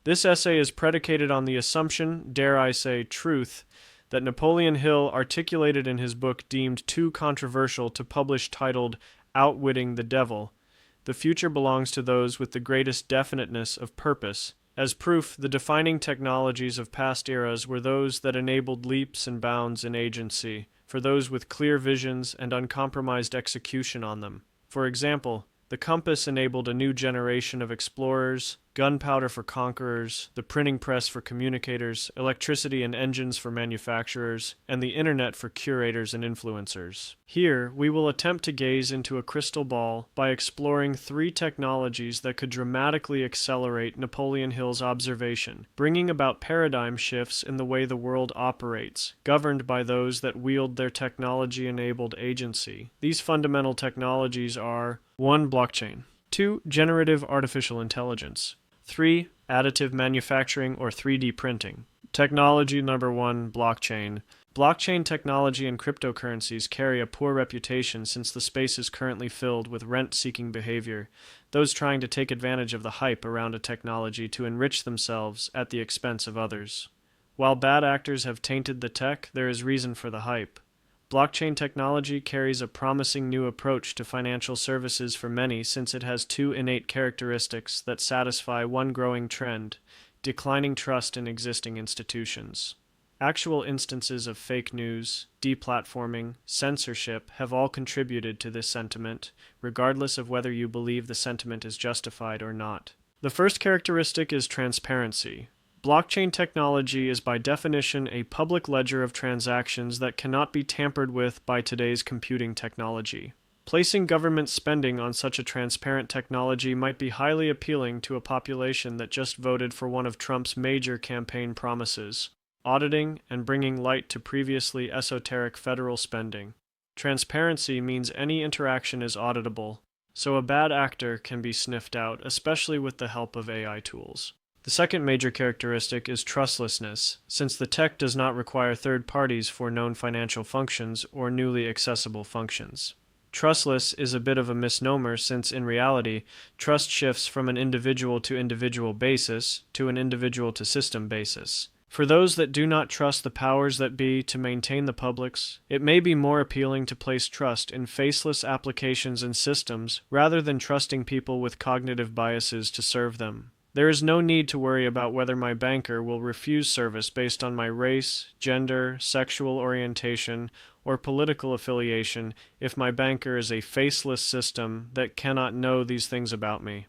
This essay is predicated on the assumption, dare I say, truth, that Napoleon Hill articulated in his book deemed too controversial to publish titled Outwitting the Devil. The future belongs to those with the greatest definiteness of purpose. As proof, the defining technologies of past eras were those that enabled leaps and bounds in agency, for those with clear visions and uncompromised execution on them. For example, the compass enabled a new generation of explorers, gunpowder for conquerors, the printing press for communicators, electricity and engines for manufacturers, and the internet for curators and influencers. Here, we will attempt to gaze into a crystal ball by exploring 3 technologies that could dramatically accelerate Napoleon Hill's observation, bringing about paradigm shifts in the way the world operates, governed by those that wield their technology-enabled agency. These fundamental technologies are 1. Blockchain. 2. Generative artificial intelligence. 3. Additive manufacturing or 3D printing. Technology number 1. Blockchain. Blockchain technology and cryptocurrencies carry a poor reputation since the space is currently filled with rent-seeking behavior, those trying to take advantage of the hype around a technology to enrich themselves at the expense of others. While bad actors have tainted the tech, there is reason for the hype. Blockchain technology carries a promising new approach to financial services for many since it has 2 innate characteristics that satisfy one growing trend: declining trust in existing institutions. Actual instances of fake news, deplatforming, censorship have all contributed to this sentiment, regardless of whether you believe the sentiment is justified or not. The first characteristic is transparency. Blockchain technology is by definition a public ledger of transactions that cannot be tampered with by today's computing technology. Placing government spending on such a transparent technology might be highly appealing to a population that just voted for one of Trump's major campaign promises: auditing and bringing light to previously esoteric federal spending. Transparency means any interaction is auditable, so a bad actor can be sniffed out, especially with the help of AI tools. The second major characteristic is trustlessness, since the tech does not require third parties for known financial functions or newly accessible functions. Trustless is a bit of a misnomer since, in reality, trust shifts from an individual to individual basis to an individual to system basis. For those that do not trust the powers that be to maintain the publics, it may be more appealing to place trust in faceless applications and systems rather than trusting people with cognitive biases to serve them. There is no need to worry about whether my banker will refuse service based on my race, gender, sexual orientation, or political affiliation if my banker is a faceless system that cannot know these things about me.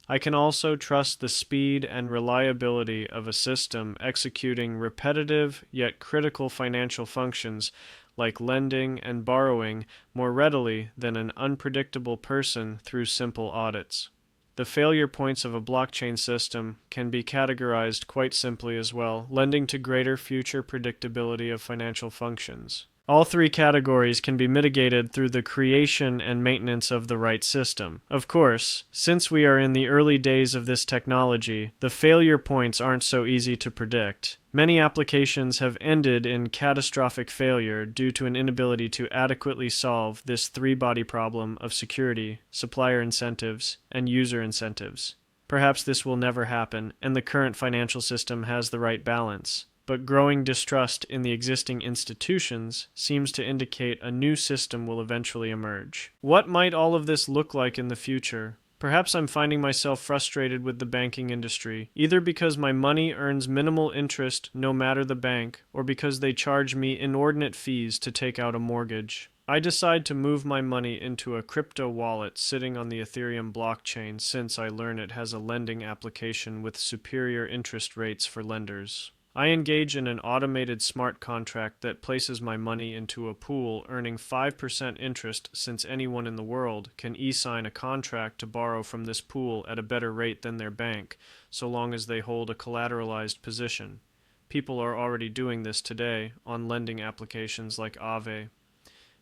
I can also trust the speed and reliability of a system executing repetitive yet critical financial functions like lending and borrowing more readily than an unpredictable person through simple audits. The failure points of a blockchain system can be categorized quite simply as well, lending to greater future predictability of financial functions. All 3 categories can be mitigated through the creation and maintenance of the right system. Of course, since we are in the early days of this technology, the failure points aren't so easy to predict. Many applications have ended in catastrophic failure due to an inability to adequately solve this 3-body problem of security, supplier incentives, and user incentives. Perhaps this will never happen, and the current financial system has the right balance. But growing distrust in the existing institutions seems to indicate a new system will eventually emerge. What might all of this look like in the future? Perhaps I'm finding myself frustrated with the banking industry, either because my money earns minimal interest no matter the bank, or because they charge me inordinate fees to take out a mortgage. I decide to move my money into a crypto wallet sitting on the Ethereum blockchain since I learn it has a lending application with superior interest rates for lenders. I engage in an automated smart contract that places my money into a pool earning 5% interest since anyone in the world can e-sign a contract to borrow from this pool at a better rate than their bank, so long as they hold a collateralized position. People are already doing this today on lending applications like Aave.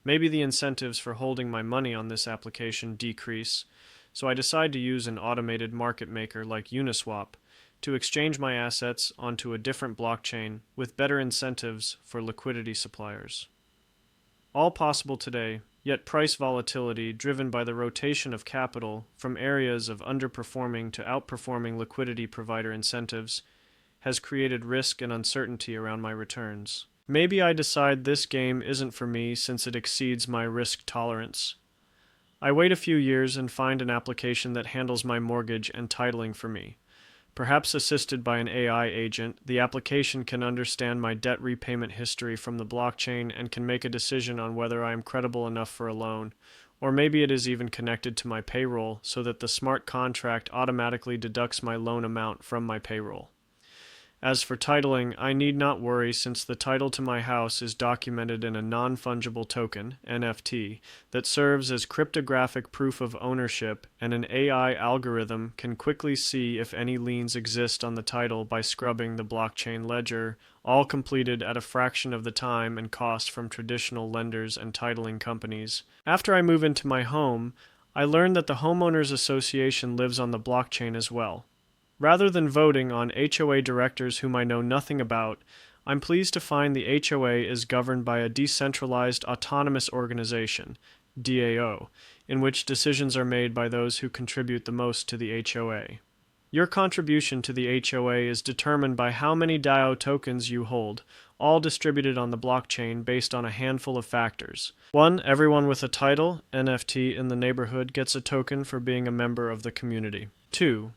Maybe the incentives for holding my money on this application decrease, so I decide to use an automated market maker like Uniswap to exchange my assets onto a different blockchain with better incentives for liquidity suppliers. All possible today, Yet price volatility, driven by the rotation of capital from areas of underperforming to outperforming liquidity provider incentives, has created risk and uncertainty around my returns. Maybe I decide this game isn't for me since it exceeds my risk tolerance. I wait a few years and find an application that handles my mortgage and titling for me. Perhaps assisted by an AI agent, the application can understand my debt repayment history from the blockchain and can make a decision on whether I am credible enough for a loan. Or maybe it is even connected to my payroll so that the smart contract automatically deducts my loan amount from my payroll. As for titling, I need not worry since the title to my house is documented in a non-fungible token, NFT, that serves as cryptographic proof of ownership, and an AI algorithm can quickly see if any liens exist on the title by scrubbing the blockchain ledger, all completed at a fraction of the time and cost from traditional lenders and titling companies. After I move into my home, I learn that the Homeowners Association lives on the blockchain as well. Rather than voting on HOA directors whom I know nothing about, I'm pleased to find the HOA is governed by a decentralized autonomous organization, DAO, in which decisions are made by those who contribute the most to the HOA. Your contribution to the HOA is determined by how many DAO tokens you hold, all distributed on the blockchain based on a handful of factors. 1. Everyone with a title, NFT, in the neighborhood gets a token for being a member of the community. 2.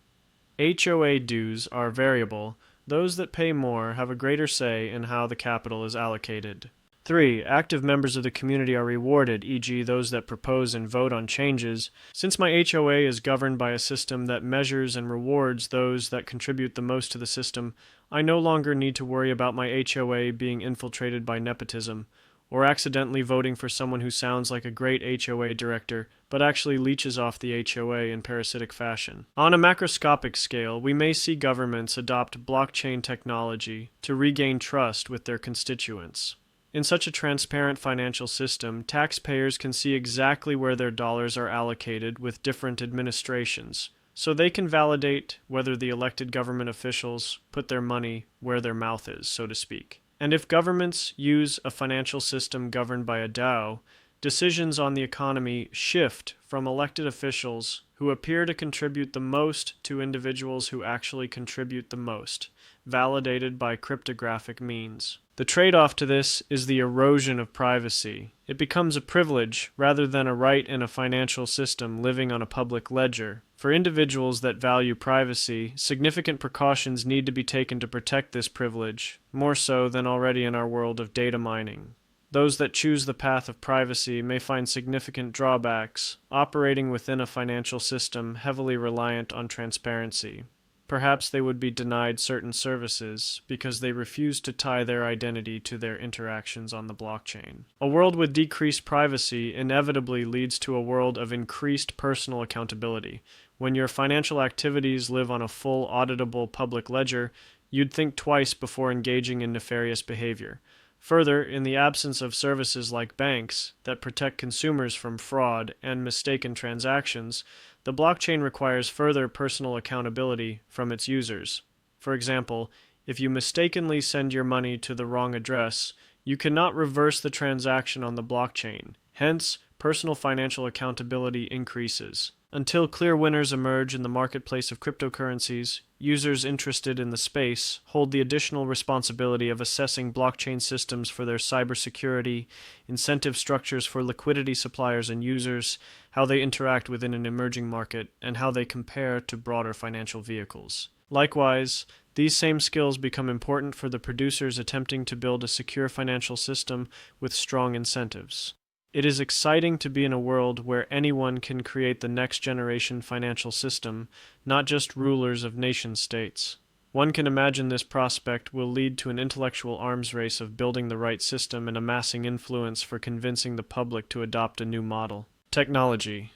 HOA dues are variable. Those that pay more have a greater say in how the capital is allocated. 3. Active members of the community are rewarded, e.g. those that propose and vote on changes. Since my HOA is governed by a system that measures and rewards those that contribute the most to the system, I no longer need to worry about my HOA being infiltrated by nepotism, or accidentally voting for someone who sounds like a great HOA director, but actually leeches off the HOA in parasitic fashion. On a macroscopic scale, we may see governments adopt blockchain technology to regain trust with their constituents. In such a transparent financial system, taxpayers can see exactly where their dollars are allocated with different administrations, so they can validate whether the elected government officials put their money where their mouth is, so to speak. And if governments use a financial system governed by a DAO, decisions on the economy shift from elected officials who appear to contribute the most to individuals who actually contribute the most, validated by cryptographic means. The trade-off to this is the erosion of privacy. It becomes a privilege rather than a right in a financial system living on a public ledger. For individuals that value privacy, significant precautions need to be taken to protect this privilege, more so than already in our world of data mining. Those that choose the path of privacy may find significant drawbacks, operating within a financial system heavily reliant on transparency. Perhaps they would be denied certain services because they refuse to tie their identity to their interactions on the blockchain. A world with decreased privacy inevitably leads to a world of increased personal accountability. When your financial activities live on a full auditable public ledger, you'd think twice before engaging in nefarious behavior. Further, in the absence of services like banks that protect consumers from fraud and mistaken transactions, the blockchain requires further personal accountability from its users. For example, if you mistakenly send your money to the wrong address, you cannot reverse the transaction on the blockchain. Hence, personal financial accountability increases. Until clear winners emerge in the marketplace of cryptocurrencies, users interested in the space hold the additional responsibility of assessing blockchain systems for their cybersecurity, incentive structures for liquidity suppliers and users, how they interact within an emerging market, and how they compare to broader financial vehicles. Likewise, these same skills become important for the producers attempting to build a secure financial system with strong incentives. It is exciting to be in a world where anyone can create the next generation financial system, not just rulers of nation-states. One can imagine this prospect will lead to an intellectual arms race of building the right system and amassing influence for convincing the public to adopt a new model. Technology.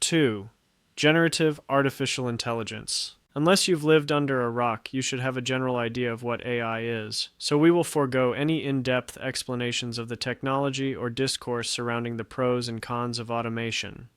2. Generative artificial intelligence. Unless you've lived under a rock, you should have a general idea of what AI is, so we will forego any in-depth explanations of the technology or discourse surrounding the pros and cons of automation.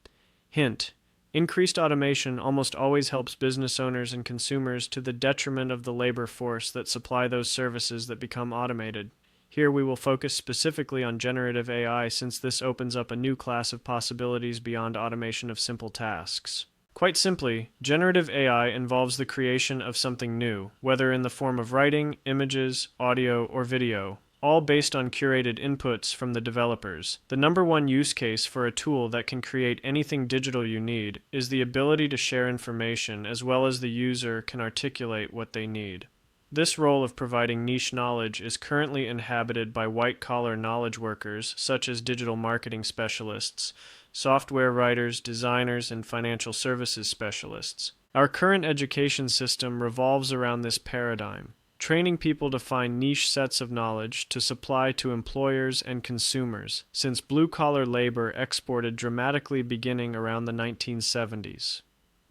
Hint: increased automation almost always helps business owners and consumers to the detriment of the labor force that supply those services that become automated. Here we will focus specifically on generative AI since this opens up a new class of possibilities beyond automation of simple tasks. Quite simply, generative AI involves the creation of something new, whether in the form of writing, images, audio, or video, all based on curated inputs from the developers. The number one use case for a tool that can create anything digital you need is the ability to share information as well as the user can articulate what they need. This role of providing niche knowledge is currently inhabited by white-collar knowledge workers such as digital marketing specialists, software writers, designers, and financial services specialists. Our current education system revolves around this paradigm, training people to find niche sets of knowledge to supply to employers and consumers, since blue-collar labor exported dramatically beginning around the 1970s.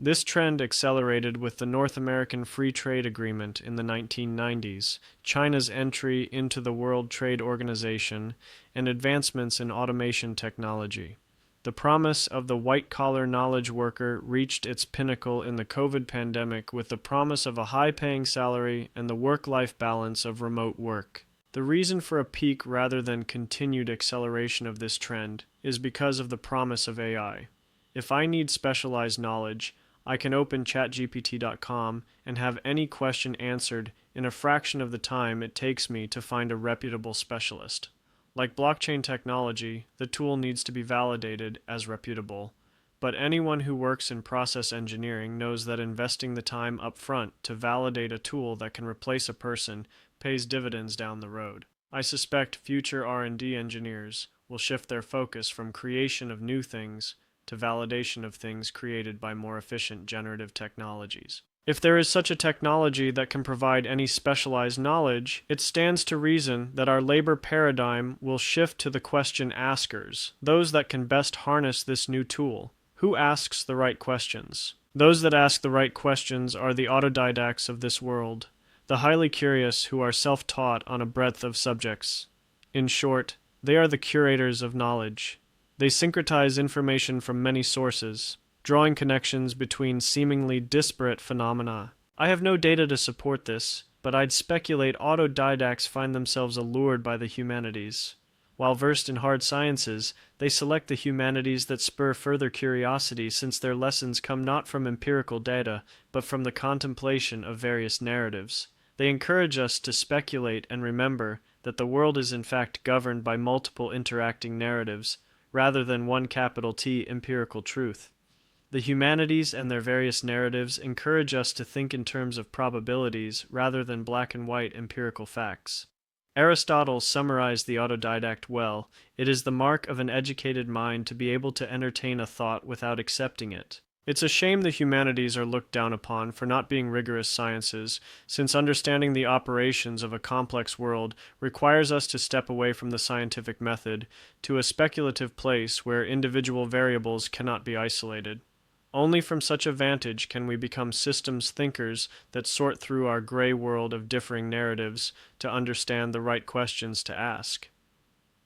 This trend accelerated with the North American Free Trade Agreement in the 1990s, China's entry into the World Trade Organization, and advancements in automation technology. The promise of the white-collar knowledge worker reached its pinnacle in the COVID pandemic with the promise of a high-paying salary and the work-life balance of remote work. The reason for a peak rather than continued acceleration of this trend is because of the promise of AI. If I need specialized knowledge, I can open chatgpt.com and have any question answered in a fraction of the time it takes me to find a reputable specialist. Like blockchain technology, the tool needs to be validated as reputable, but anyone who works in process engineering knows that investing the time upfront to validate a tool that can replace a person pays dividends down the road. I suspect future R&D engineers will shift their focus from creation of new things to validation of things created by more efficient generative technologies. If there is such a technology that can provide any specialized knowledge, it stands to reason that our labor paradigm will shift to the question askers, those that can best harness this new tool. Who asks the right questions? Those that ask the right questions are the autodidacts of this world, the highly curious who are self-taught on a breadth of subjects. In short, they are the curators of knowledge. They syncretize information from many sources, drawing connections between seemingly disparate phenomena. I have no data to support this, but I'd speculate autodidacts find themselves allured by the humanities. While versed in hard sciences, they select the humanities that spur further curiosity since their lessons come not from empirical data, but from the contemplation of various narratives. They encourage us to speculate and remember that the world is in fact governed by multiple interacting narratives, rather than one capital T empirical truth. The humanities and their various narratives encourage us to think in terms of probabilities rather than black and white empirical facts. Aristotle summarized the autodidact well. It is the mark of an educated mind to be able to entertain a thought without accepting it. It's a shame the humanities are looked down upon for not being rigorous sciences, since understanding the operations of a complex world requires us to step away from the scientific method to a speculative place where individual variables cannot be isolated. Only from such a vantage can we become systems thinkers that sort through our gray world of differing narratives to understand the right questions to ask.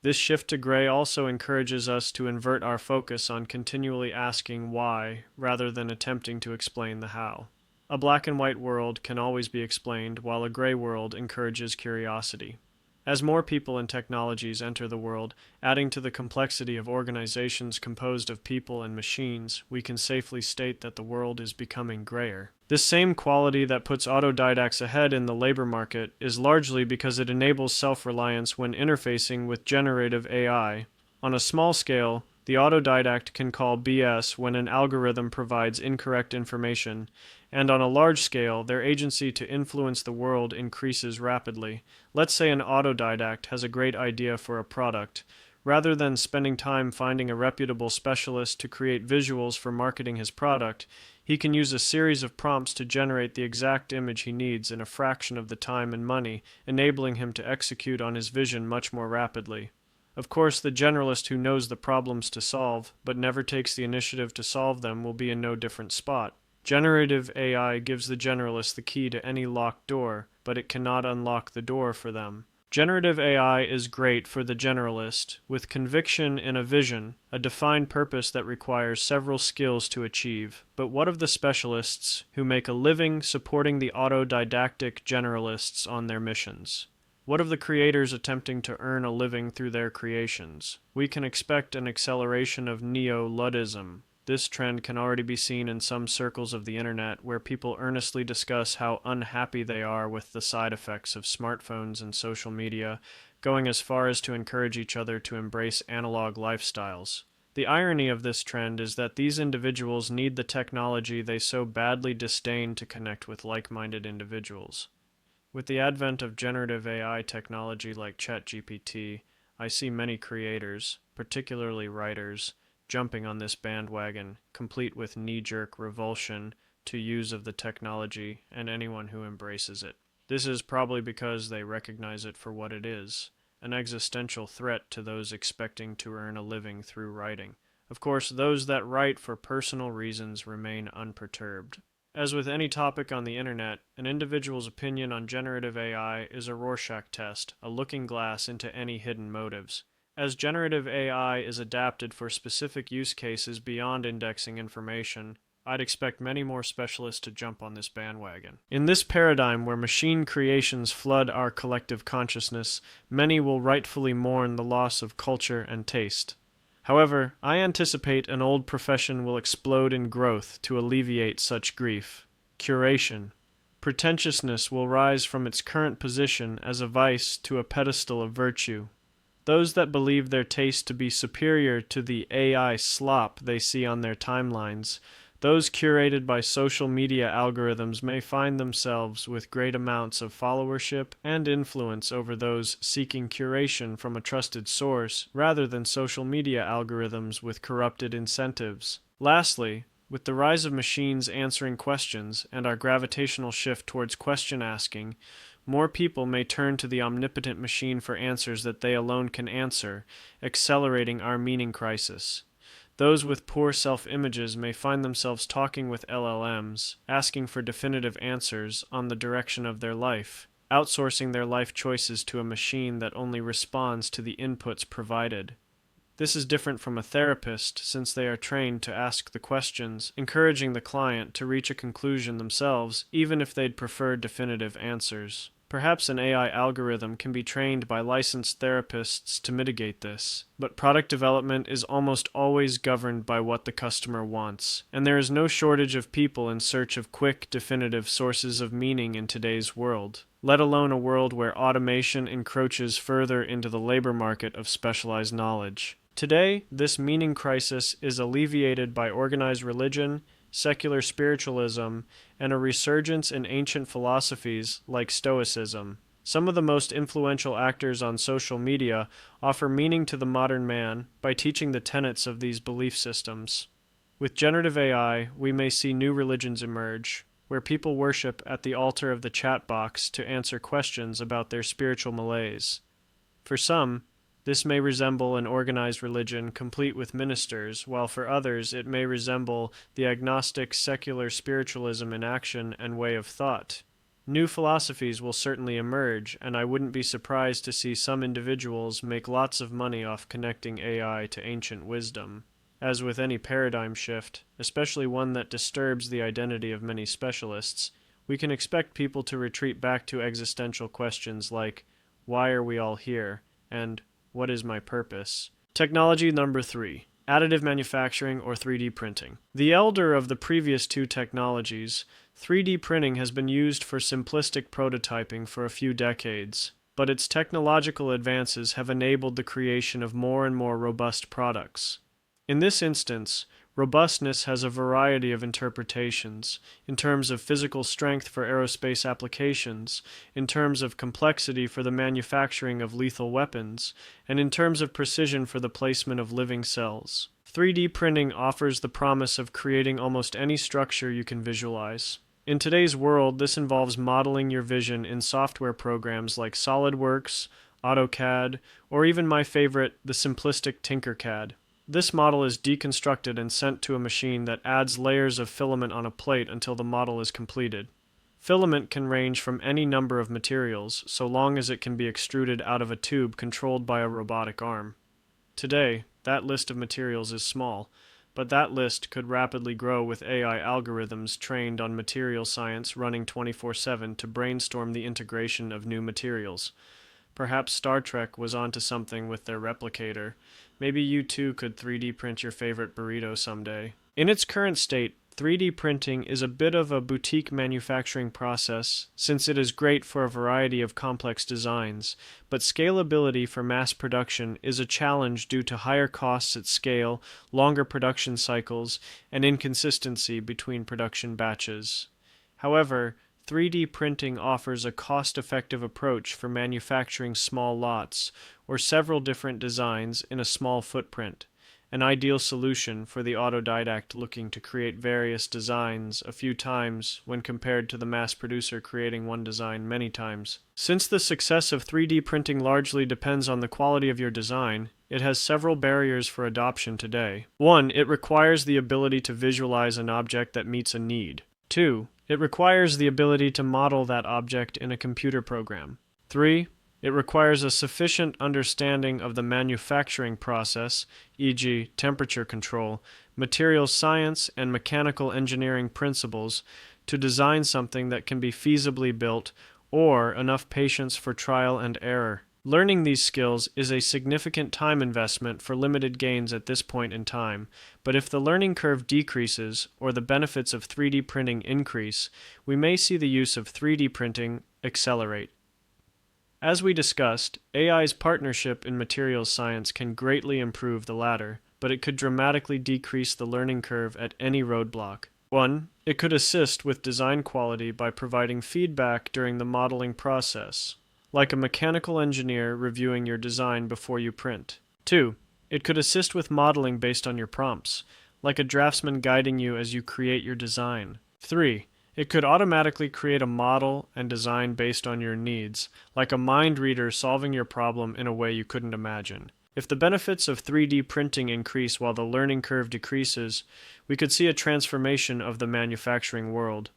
This shift to gray also encourages us to invert our focus on continually asking why rather than attempting to explain the how. A black and white world can always be explained, while a gray world encourages curiosity. As more people and technologies enter the world, adding to the complexity of organizations composed of people and machines, we can safely state that the world is becoming grayer. This same quality that puts autodidacts ahead in the labor market is largely because it enables self-reliance when interfacing with generative AI. On a small scale, the autodidact can call BS when an algorithm provides incorrect information, and on a large scale, their agency to influence the world increases rapidly. Let's say an autodidact has a great idea for a product. Rather than spending time finding a reputable specialist to create visuals for marketing his product, he can use a series of prompts to generate the exact image he needs in a fraction of the time and money, enabling him to execute on his vision much more rapidly. Of course, the generalist who knows the problems to solve, but never takes the initiative to solve them, will be in no different spot. Generative AI gives the generalist the key to any locked door, but it cannot unlock the door for them. Generative AI is great for the generalist, with conviction in a vision, a defined purpose that requires several skills to achieve. But what of the specialists who make a living supporting the autodidactic generalists on their missions? What of the creators attempting to earn a living through their creations? We can expect an acceleration of neo-Luddism. This trend can already be seen in some circles of the internet, where people earnestly discuss how unhappy they are with the side effects of smartphones and social media, going as far as to encourage each other to embrace analog lifestyles. The irony of this trend is that these individuals need the technology they so badly disdain to connect with like-minded individuals. With the advent of generative AI technology like ChatGPT, I see many creators, particularly writers, jumping on this bandwagon, complete with knee-jerk revulsion to use of the technology and anyone who embraces it. This is probably because they recognize it for what it is, an existential threat to those expecting to earn a living through writing. Of course, those that write for personal reasons remain unperturbed. As with any topic on the internet, an individual's opinion on generative AI is a Rorschach test, a looking glass into any hidden motives. As generative AI is adapted for specific use cases beyond indexing information, I'd expect many more specialists to jump on this bandwagon. In this paradigm where machine creations flood our collective consciousness, many will rightfully mourn the loss of culture and taste. However, I anticipate an old profession will explode in growth to alleviate such grief: curation. Pretentiousness will rise from its current position as a vice to a pedestal of virtue. Those that believe their taste to be superior to the AI slop they see on their timelines, those curated by social media algorithms, may find themselves with great amounts of followership and influence over those seeking curation from a trusted source rather than social media algorithms with corrupted incentives. Lastly, with the rise of machines answering questions and our gravitational shift towards question asking, more people may turn to the omnipotent machine for answers that they alone can answer, accelerating our meaning crisis. Those with poor self-images may find themselves talking with LLMs, asking for definitive answers on the direction of their life, outsourcing their life choices to a machine that only responds to the inputs provided. This is different from a therapist, since they are trained to ask the questions, encouraging the client to reach a conclusion themselves, even if they'd prefer definitive answers. Perhaps an AI algorithm can be trained by licensed therapists to mitigate this, but product development is almost always governed by what the customer wants, and there is no shortage of people in search of quick, definitive sources of meaning in today's world, let alone a world where automation encroaches further into the labor market of specialized knowledge. Today, this meaning crisis is alleviated by organized religion, secular spiritualism, and a resurgence in ancient philosophies like Stoicism. Some of the most influential actors on social media offer meaning to the modern man by teaching the tenets of these belief systems. With generative AI, we may see new religions emerge, where people worship at the altar of the chat box to answer questions about their spiritual malaise. For some, this may resemble an organized religion complete with ministers, while for others it may resemble the agnostic secular spiritualism in action and way of thought. New philosophies will certainly emerge, and I wouldn't be surprised to see some individuals make lots of money off connecting AI to ancient wisdom. As with any paradigm shift, especially one that disturbs the identity of many specialists, we can expect people to retreat back to existential questions like, why are we all here? And what is my purpose? Technology number 3. Additive manufacturing or 3D printing. The elder of the previous two technologies, 3D printing has been used for simplistic prototyping for a few decades, but its technological advances have enabled the creation of more and more robust products. In this instance, robustness has a variety of interpretations, in terms of physical strength for aerospace applications, in terms of complexity for the manufacturing of lethal weapons, and in terms of precision for the placement of living cells. 3D printing offers the promise of creating almost any structure you can visualize. In today's world, this involves modeling your vision in software programs like SolidWorks, AutoCAD, or even my favorite, the simplistic Tinkercad. This model is deconstructed and sent to a machine that adds layers of filament on a plate until the model is completed. Filament can range from any number of materials, so long as it can be extruded out of a tube controlled by a robotic arm. Today, that list of materials is small, but that list could rapidly grow with AI algorithms trained on material science running 24/7 to brainstorm the integration of new materials. Perhaps Star Trek was onto something with their replicator. Maybe you too could 3D print your favorite burrito someday. In its current state, 3D printing is a bit of a boutique manufacturing process since it is great for a variety of complex designs, but scalability for mass production is a challenge due to higher costs at scale, longer production cycles, and inconsistency between production batches. However, 3D printing offers a cost-effective approach for manufacturing small lots or several different designs in a small footprint, an ideal solution for the autodidact looking to create various designs a few times when compared to the mass producer creating one design many times. Since the success of 3D printing largely depends on the quality of your design, it has several barriers for adoption today. 1. It requires the ability to visualize an object that meets a need. 2. It requires the ability to model that object in a computer program. 3. It requires a sufficient understanding of the manufacturing process, e.g., temperature control, materials science, and mechanical engineering principles, to design something that can be feasibly built, or enough patience for trial and error. Learning these skills is a significant time investment for limited gains at this point in time, but if the learning curve decreases or the benefits of 3D printing increase, we may see the use of 3D printing accelerate. As we discussed, AI's partnership in materials science can greatly improve the latter, but it could dramatically decrease the learning curve at any roadblock. 1. It could assist with design quality by providing feedback during the modeling process, like a mechanical engineer reviewing your design before you print. 2. It could assist with modeling based on your prompts, like a draftsman guiding you as you create your design. 3. It could automatically create a model and design based on your needs, like a mind reader solving your problem in a way you couldn't imagine. If the benefits of 3D printing increase while the learning curve decreases, we could see a transformation of the manufacturing world.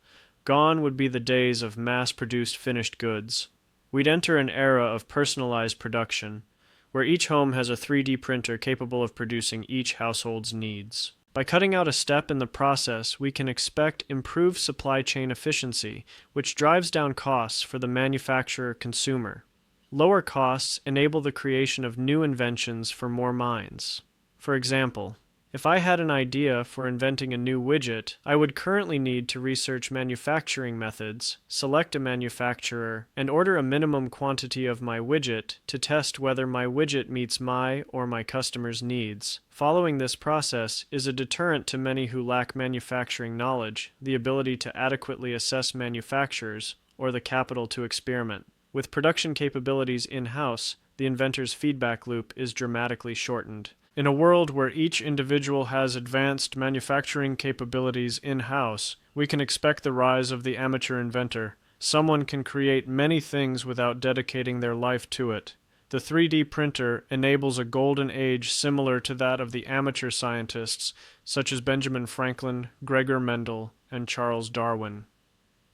Gone would be the days of mass-produced finished goods. We'd enter an era of personalized production, where each home has a 3D printer capable of producing each household's needs. By cutting out a step in the process, we can expect improved supply chain efficiency, which drives down costs for the manufacturer-consumer. Lower costs enable the creation of new inventions for more minds. For example, if I had an idea for inventing a new widget, I would currently need to research manufacturing methods, select a manufacturer, and order a minimum quantity of my widget to test whether my widget meets my or my customer's needs. Following this process is a deterrent to many who lack manufacturing knowledge, the ability to adequately assess manufacturers, or the capital to experiment. With production capabilities in-house, the inventor's feedback loop is dramatically shortened. In a world where each individual has advanced manufacturing capabilities in-house, we can expect the rise of the amateur inventor. Someone can create many things without dedicating their life to it. The 3D printer enables a golden age similar to that of the amateur scientists, such as Benjamin Franklin, Gregor Mendel, and Charles Darwin.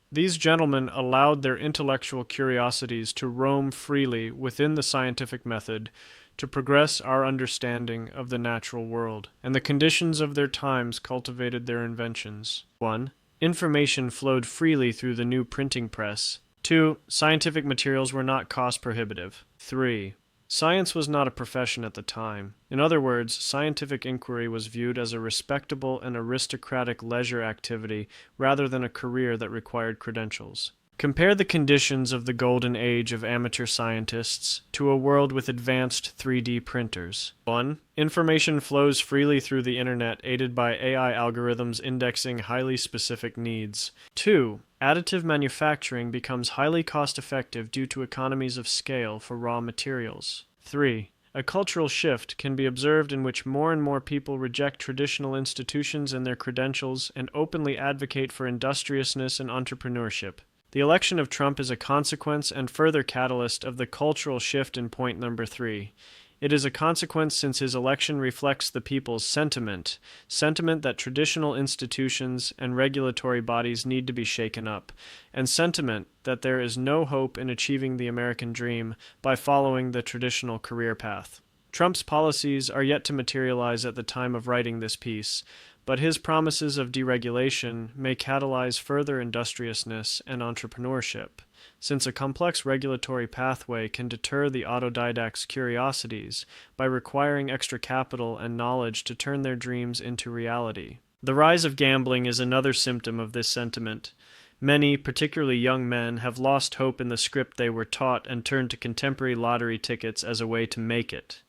These gentlemen allowed their intellectual curiosities to roam freely within the scientific method to progress our understanding of the natural world, and the conditions of their times cultivated their inventions. 1. Information flowed freely through the new printing press. 2. Scientific materials were not cost prohibitive. 3. Science was not a profession at the time. In other words, scientific inquiry was viewed as a respectable and aristocratic leisure activity rather than a career that required credentials. Compare the conditions of the golden age of amateur scientists to a world with advanced 3D printers. 1. Information flows freely through the internet aided by AI algorithms indexing highly specific needs. 2. Additive manufacturing becomes highly cost-effective due to economies of scale for raw materials. 3. A cultural shift can be observed in which more and more people reject traditional institutions and their credentials and openly advocate for industriousness and entrepreneurship. The election of Trump is a consequence and further catalyst of the cultural shift in point number 3. It is a consequence since his election reflects the people's sentiment that traditional institutions and regulatory bodies need to be shaken up, and sentiment that there is no hope in achieving the American dream by following the traditional career path. Trump's policies are yet to materialize at the time of writing this piece, but his promises of deregulation may catalyze further industriousness and entrepreneurship. since a complex regulatory pathway can deter the autodidact's curiosities by requiring extra capital and knowledge to turn their dreams into reality. The rise of gambling is another symptom of this sentiment. Many, particularly young men, have lost hope in the script they were taught and turned to contemporary lottery tickets as a way to make it.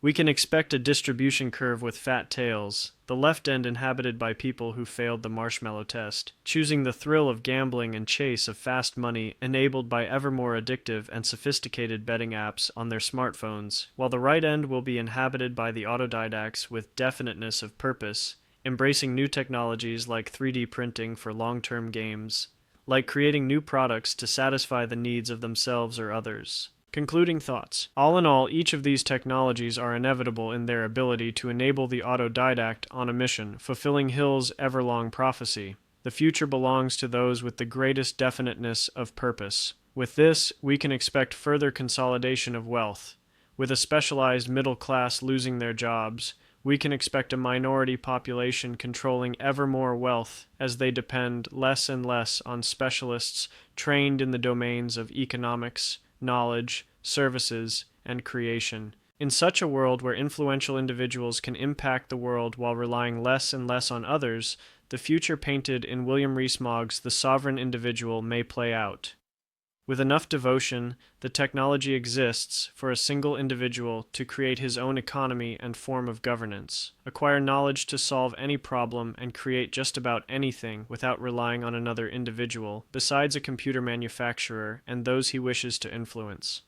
We can expect a distribution curve with fat tails, the left end inhabited by people who failed the marshmallow test, choosing the thrill of gambling and chase of fast money enabled by ever more addictive and sophisticated betting apps on their smartphones, while the right end will be inhabited by the autodidacts with definiteness of purpose, embracing new technologies like 3D printing for long-term games, like creating new products to satisfy the needs of themselves or others. Concluding thoughts. All in all, each of these technologies are inevitable in their ability to enable the autodidact on a mission, fulfilling Hill's ever-long prophecy. The future belongs to those with the greatest definiteness of purpose. With this, we can expect further consolidation of wealth. With a specialized middle class losing their jobs, we can expect a minority population controlling ever more wealth as they depend less and less on specialists trained in the domains of economics, knowledge, services, and creation. In such a world where influential individuals can impact the world while relying less and less on others, the future painted in William Rees-Mogg's The Sovereign Individual may play out. With enough devotion, the technology exists for a single individual to create his own economy and form of governance, acquire knowledge to solve any problem, and create just about anything without relying on another individual, besides a computer manufacturer and those he wishes to influence.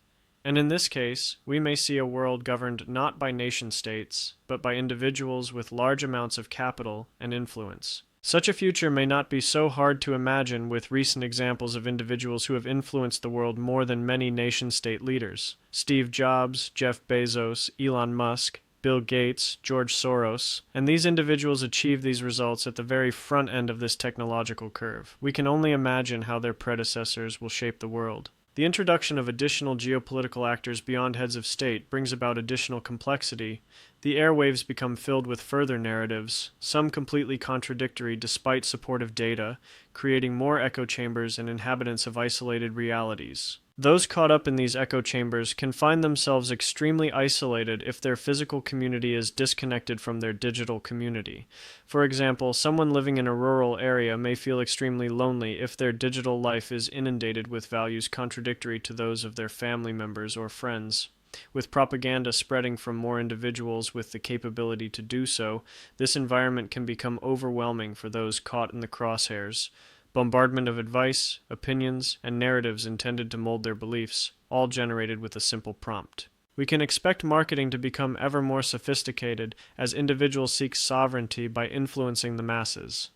And in this case, we may see a world governed not by nation-states, but by individuals with large amounts of capital and influence. Such a future may not be so hard to imagine with recent examples of individuals who have influenced the world more than many nation-state leaders. Steve Jobs, Jeff Bezos, Elon Musk, Bill Gates, George Soros, and these individuals achieved these results at the very front end of this technological curve. We can only imagine how their predecessors will shape the world. The introduction of additional geopolitical actors beyond heads of state brings about additional complexity. The airwaves become filled with further narratives, some completely contradictory despite supportive data, creating more echo chambers and inhabitants of isolated realities. Those caught up in these echo chambers can find themselves extremely isolated if their physical community is disconnected from their digital community. For example, someone living in a rural area may feel extremely lonely if their digital life is inundated with values contradictory to those of their family members or friends. With propaganda spreading from more individuals with the capability to do so, this environment can become overwhelming for those caught in the crosshairs. Bombardment of advice, opinions, and narratives intended to mold their beliefs, all generated with a simple prompt. We can expect marketing to become ever more sophisticated as individuals seek sovereignty by influencing the masses.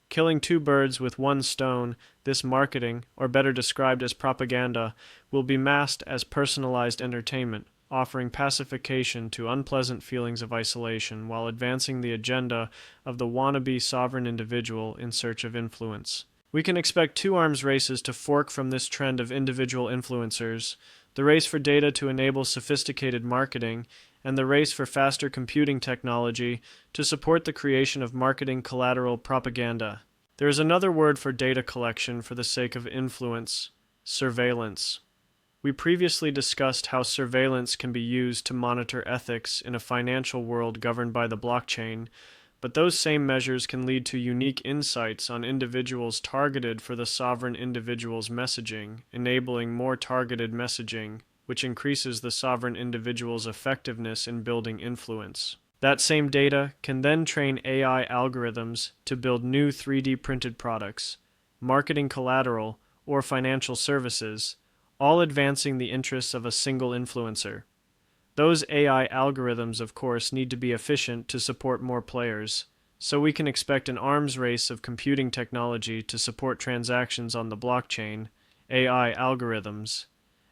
Killing two birds with one stone, this marketing, or better described as propaganda, will be masked as personalized entertainment, offering pacification to unpleasant feelings of isolation while advancing the agenda of the wannabe sovereign individual in search of influence. We can expect two arms races to fork from this trend of individual influencers, the race for data to enable sophisticated marketing, and the race for faster computing technology to support the creation of marketing collateral propaganda. There is another word for data collection for the sake of influence: surveillance. We previously discussed how surveillance can be used to monitor ethics in a financial world governed by the blockchain, but those same measures can lead to unique insights on individuals targeted for the sovereign individual's messaging, enabling more targeted messaging, which increases the sovereign individual's effectiveness in building influence. That same data can then train AI algorithms to build new 3D printed products, marketing collateral, or financial services, all advancing the interests of a single influencer. Those AI algorithms, of course, need to be efficient to support more players, so we can expect an arms race of computing technology to support transactions on the blockchain, AI algorithms,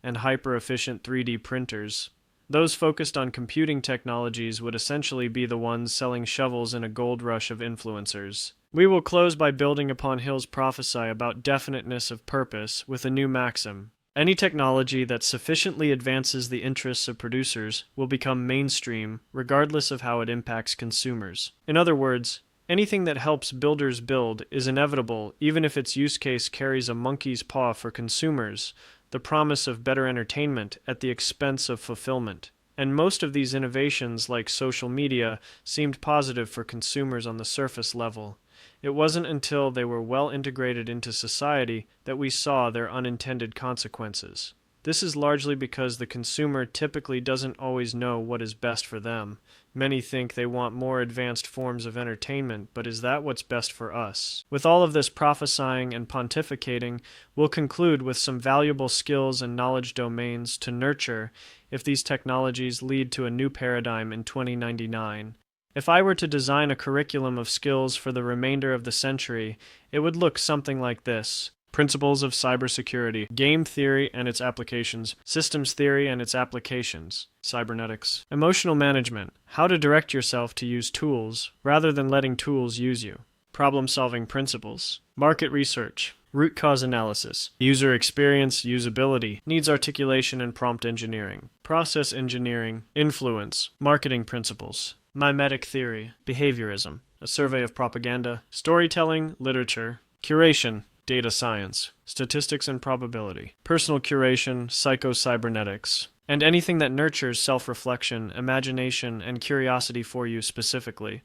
and hyper-efficient 3D printers. Those focused on computing technologies would essentially be the ones selling shovels in a gold rush of influencers. We will close by building upon Hill's prophecy about definiteness of purpose with a new maxim. Any technology that sufficiently advances the interests of producers will become mainstream, regardless of how it impacts consumers. In other words, Anything that helps builders build is inevitable, even if its use case carries a monkey's paw for consumers, the promise of better entertainment at the expense of fulfillment. And most of these innovations, like social media, seemed positive for consumers on the surface level. It wasn't until they were well integrated into society that we saw their unintended consequences. This is largely because the consumer typically doesn't always know what is best for them. Many think they want more advanced forms of entertainment, but is that what's best for us? With all of this prophesying and pontificating, we'll conclude with some valuable skills and knowledge domains to nurture if these technologies lead to a new paradigm in 2099. If I were to design a curriculum of skills for the remainder of the century, it would look something like this. Principles of cybersecurity, game theory and its applications, systems theory and its applications, cybernetics, emotional management, how to direct yourself to use tools rather than letting tools use you, problem-solving principles, market research, root cause analysis, user experience, usability, needs articulation and prompt engineering, process engineering, influence, marketing principles, mimetic theory, behaviorism, a survey of propaganda, storytelling, literature, curation, data science, statistics and probability, personal curation, psycho-cybernetics, and anything that nurtures self-reflection, imagination, and curiosity for you specifically.